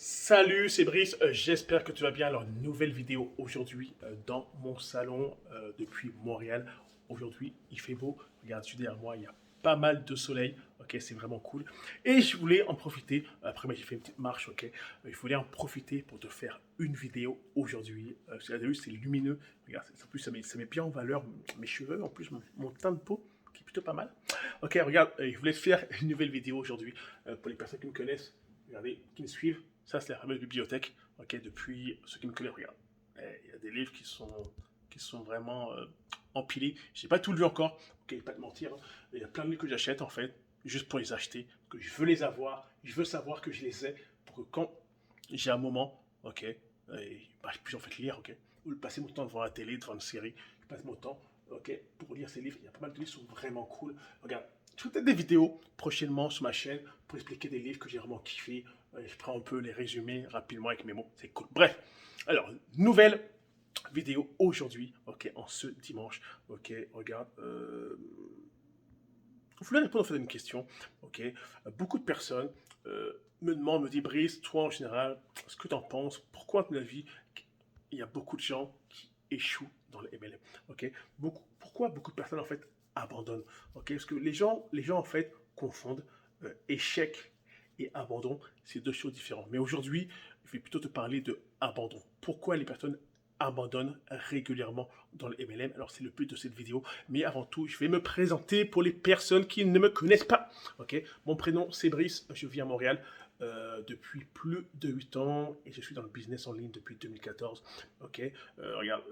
Salut, c'est Brice, j'espère que tu vas bien. Alors, nouvelle vidéo aujourd'hui dans mon salon depuis Montréal. Aujourd'hui, il fait beau. Regarde, je suis derrière moi, il y a pas mal de soleil. Ok, c'est vraiment cool. Et je voulais en profiter, après j'ai fait une petite marche, ok. Je voulais en profiter pour te faire une vidéo aujourd'hui. Tu as vu, c'est lumineux. Regarde, en plus, ça met bien en valeur mes cheveux, en plus, mon teint de peau qui est plutôt pas mal. Ok, regarde, je voulais te faire une nouvelle vidéo aujourd'hui pour les personnes qui me connaissent. Regardez, qui me suivent, ça c'est la fameuse bibliothèque. Ok, depuis ceux qui me connaissent, regarde, il y a des livres qui sont vraiment empilés. Je n'ai pas tout lu encore, ok, pas de mentir. Hein. Il y a plein de livres que j'achète en fait, juste pour les acheter, que je veux les avoir, je veux savoir que je les ai, pour que quand j'ai un moment, ok, je puisse en fait lire, ok, ou passer mon temps devant la télé, devant une série, je passe mon temps, ok, pour lire ces livres. Il y a pas mal de livres qui sont vraiment cool. Regarde, je ferai peut-être des vidéos prochainement sur ma chaîne pour expliquer des livres que j'ai vraiment kiffé. Je prends un peu les résumés rapidement avec mes mots, c'est cool. Bref, alors, nouvelle vidéo aujourd'hui, ok, en ce dimanche, ok, regarde, je voulais répondre en fait à une question, ok, beaucoup de personnes me demandent, me disent, Brice, toi en général, ce que tu en penses, pourquoi à ton avis, il y a beaucoup de gens qui échouent dans le MLM, ok, pourquoi beaucoup de personnes en fait abandonnent, ok, parce que les gens en fait confondent échec et abandon, c'est deux choses différentes. Mais aujourd'hui, je vais plutôt te parler de abandon. Pourquoi les personnes abandonnent régulièrement dans le MLM. Alors c'est le but de cette vidéo. Mais avant tout, je vais me présenter pour les personnes qui ne me connaissent pas. Ok, mon prénom c'est Brice, je vis à Montréal depuis plus de 8 ans et je suis dans le business en ligne depuis 2014. Ok, regarde,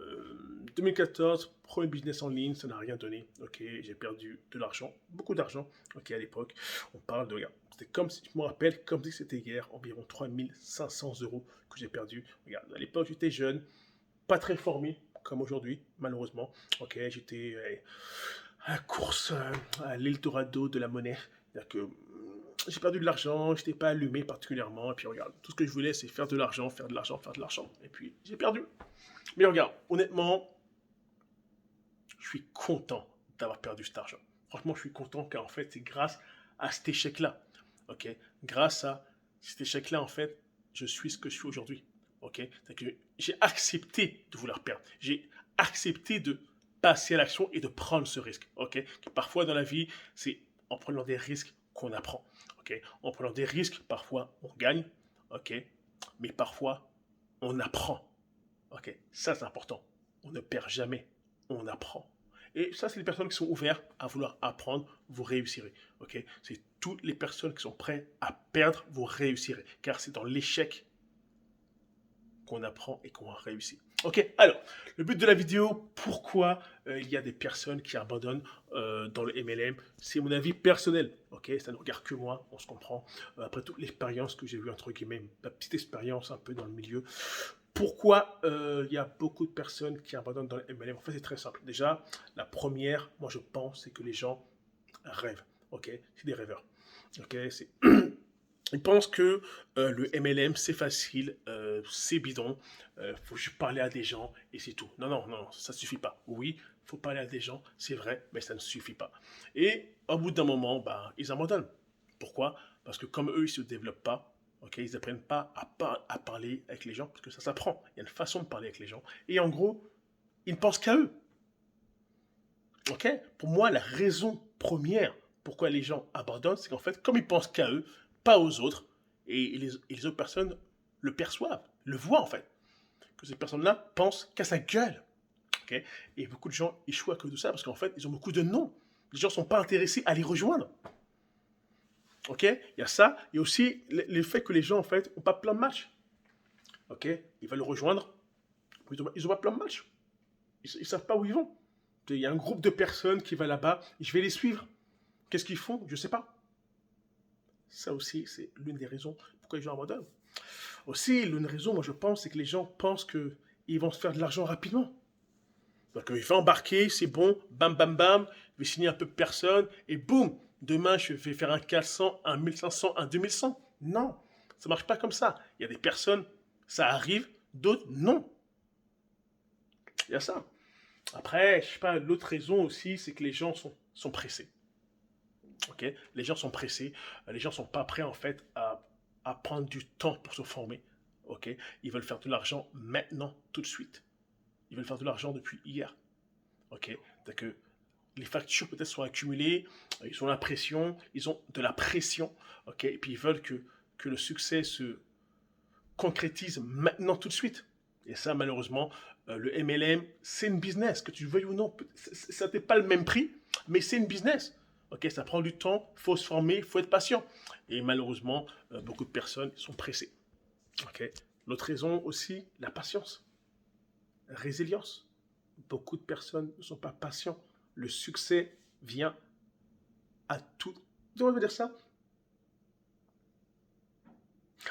2014, premier business en ligne, ça n'a rien donné. Ok, j'ai perdu de l'argent, beaucoup d'argent. Ok, à l'époque, on parle de, regarde, c'était comme si, je me rappelle, comme si c'était hier, environ 3500 euros que j'ai perdu. Regarde, à l'époque, j'étais jeune, pas très formé comme aujourd'hui, malheureusement. Ok, j'étais à la course à l'Eldorado de la monnaie. C'est-à-dire que j'ai perdu de l'argent, j'étais pas allumé particulièrement. Et puis regarde, tout ce que je voulais, c'est faire de l'argent, faire de l'argent, faire de l'argent. Et puis j'ai perdu. Mais regarde, honnêtement, je suis content d'avoir perdu cet argent. Franchement, je suis content car en fait, c'est grâce à cet échec-là. Ok, grâce à cet échec-là, en fait, je suis ce que je suis aujourd'hui. Ok, c'est que j'ai accepté de vouloir perdre. J'ai accepté de passer à l'action et de prendre ce risque. Ok, parfois dans la vie, c'est en prenant des risques qu'on apprend. Ok, en prenant des risques, parfois on gagne. Ok, mais parfois on apprend. Ok, ça c'est important. On ne perd jamais, on apprend. Et ça, c'est les personnes qui sont ouvertes à vouloir apprendre, vous réussirez. Ok, c'est toutes les personnes qui sont prêtes à perdre, vous réussirez. Car c'est dans l'échec qu'on apprend et qu'on réussit. Ok, alors, le but de la vidéo, pourquoi il y a des personnes qui abandonnent dans le MLM, c'est mon avis personnel. Ok, ça ne regarde que moi, on se comprend. Après toute l'expérience que j'ai eue, entre guillemets, ma petite expérience un peu dans le milieu, pourquoi il y a beaucoup de personnes qui abandonnent dans le MLM? En fait, c'est très simple. Déjà, la première, moi je pense, c'est que les gens rêvent. Ok, c'est des rêveurs. Ok, c'est ils pensent que le MLM c'est facile, c'est bidon, faut juste parler à des gens et c'est tout. Non, non, non, ça ne suffit pas. Oui, il faut parler à des gens, c'est vrai, mais ça ne suffit pas. Et au bout d'un moment, bah, ils abandonnent. Pourquoi? Parce que comme eux, ils ne se développent pas, ok, ils n'apprennent pas à parler avec les gens, parce que ça s'apprend. Il y a une façon de parler avec les gens. Et en gros, ils ne pensent qu'à eux. Ok? Pour moi, la raison première pourquoi les gens abandonnent, c'est qu'en fait, comme ils pensent qu'à eux, pas aux autres, et les autres personnes le perçoivent, le voient en fait, que ces personnes-là pensent qu'à sa gueule. Ok? Et beaucoup de gens échouent à cause de ça parce qu'en fait, ils ont beaucoup de non. Les gens ne sont pas intéressés à les rejoindre. Ok? Il y a ça, et aussi le fait que les gens en fait n'ont pas plein de matchs. Ok? Ils veulent le rejoindre, mais ils n'ont pas plein de matchs. Ils ne savent pas où ils vont. Il y a un groupe de personnes qui va là-bas, et je vais les suivre. Qu'est-ce qu'ils font? Je ne sais pas. Ça aussi, c'est l'une des raisons pourquoi les gens abandonnent. Aussi, l'une des raisons, moi je pense, c'est que les gens pensent qu'ils vont se faire de l'argent rapidement. Donc il va embarquer, c'est bon, bam bam bam, je vais signer un peu de personnes, et boum, demain je vais faire un 400, un 1500, un 2100. Non, ça ne marche pas comme ça. Il y a des personnes, ça arrive, d'autres non. Il y a ça. Après, je sais pas, l'autre raison aussi, c'est que les gens sont pressés. Ok, les gens sont pressés, les gens sont pas prêts en fait à à prendre du temps pour se former. Ok, ils veulent faire de l'argent maintenant, tout de suite. Ils veulent faire de l'argent depuis hier. Ok, donc les factures peut-être sont accumulées, ils ont la pression, ils ont de la pression. Ok, et puis ils veulent que le succès se concrétise maintenant, tout de suite. Et ça, malheureusement, le MLM, c'est une business, que tu le veuilles ou non. Ça n'est pas le même prix, mais c'est une business. Ok, ça prend du temps, il faut se former, il faut être patient. Et malheureusement, beaucoup de personnes sont pressées. Ok. L'autre raison aussi, la patience, résilience. Beaucoup de personnes ne sont pas patients. Le succès vient à tout. Comment on veut dire ça?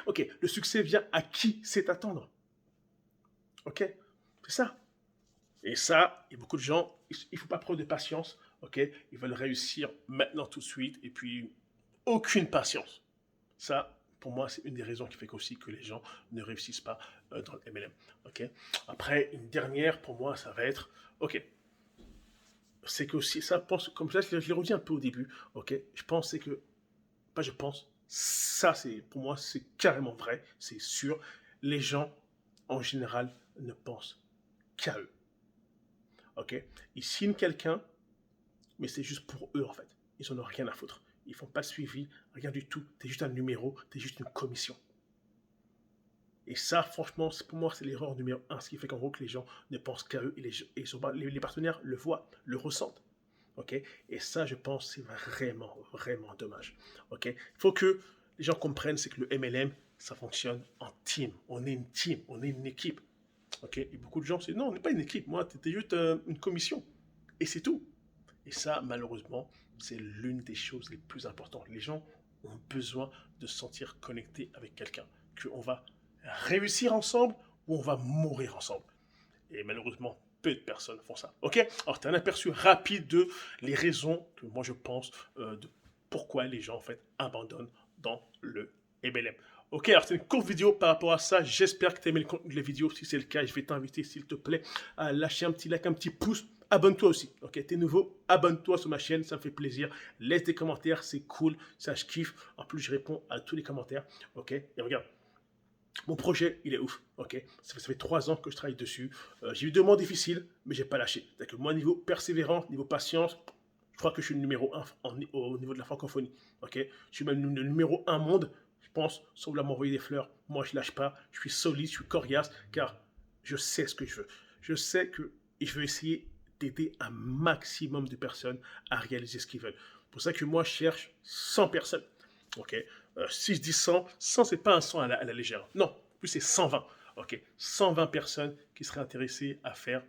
Ok, le succès vient à qui sait attendre. Ok, c'est ça. Et ça, il y a beaucoup de gens, il ne faut pas prendre de patience. Ok, ils veulent réussir maintenant tout de suite et puis aucune patience. Ça, pour moi, c'est une des raisons qui fait aussi que les gens ne réussissent pas dans le MLM. Ok. Après, une dernière, pour moi, ça va être, ok, c'est que aussi, ça, pense, comme ça, je l'ai redit un peu au début, ok, je pense, c'est que, pas je pense, ça, c'est, pour moi, c'est carrément vrai, c'est sûr, les gens, en général, ne pensent qu'à eux. Ok. Ils signent quelqu'un, mais c'est juste pour eux, en fait. Ils n'en ont rien à foutre. Ils font pas de suivi, rien du tout. Tu es juste un numéro, tu es juste une commission. Et ça, franchement, pour moi, c'est l'erreur numéro un. Ce qui fait qu'en gros, que les gens ne pensent qu'à eux et les partenaires le voient, le ressentent. Ok. Et ça, je pense, c'est vraiment, vraiment dommage. Ok. Il faut que les gens comprennent, c'est que le MLM, ça fonctionne en team. On est une team, on est une équipe. Ok. Et beaucoup de gens disent non, on n'est pas une équipe. Moi, tu étais juste une commission. Et c'est tout. Et ça, malheureusement, c'est l'une des choses les plus importantes. Les gens ont besoin de se sentir connectés avec quelqu'un. Qu'on va réussir ensemble ou on va mourir ensemble. Et malheureusement, peu de personnes font ça. Ok. Alors, tu as un aperçu rapide de les raisons que moi je pense de pourquoi les gens en fait abandonnent dans le MLM. Ok, alors c'est une courte vidéo par rapport à ça. J'espère que tu as aimé le contenu de la vidéo. Si c'est le cas, je vais t'inviter, s'il te plaît, à lâcher un petit like, un petit pouce. Abonne-toi aussi. Ok, t'es nouveau, abonne-toi sur ma chaîne, ça me fait plaisir. Laisse des commentaires, c'est cool, ça je kiffe. En plus, je réponds à tous les commentaires. Ok, et regarde. Mon projet, il est ouf, ok. Ça fait 3 ans que je travaille dessus. J'ai eu 2 mois difficiles, mais j'ai pas lâché. C'est-à-dire que moi, niveau persévérance, niveau patience, je crois que je suis le numéro 1 au niveau de la francophonie, ok. Je suis même le numéro 1 monde, je pense, sauf là m'envoyer des fleurs. Moi, je lâche pas, je suis solide, je suis coriace, car je sais ce que je veux. Je sais que et je veux essayer d'aider un maximum de personnes à réaliser ce qu'ils veulent. C'est pour ça que moi, je cherche 100 personnes. Ok. Si je dis 100, 100 c'est pas un 100 à la légère. Non, plus c'est 120. Ok. 120 personnes qui seraient intéressées à faire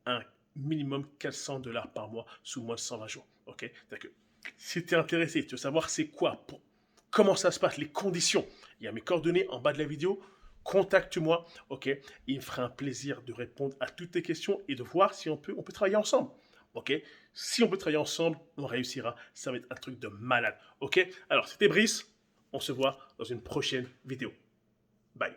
un minimum 400 dollars par mois sous moins de 120 jours. Ok. Donc, si tu es intéressé, tu veux savoir c'est quoi, comment ça se passe, les conditions, il y a mes coordonnées en bas de la vidéo. Contacte-moi, ok. Il me fera un plaisir de répondre à toutes tes questions et de voir si on peut travailler ensemble. Ok. Si on peut travailler ensemble, on réussira. Ça va être un truc de malade. Ok. Alors, c'était Brice. On se voit dans une prochaine vidéo. Bye.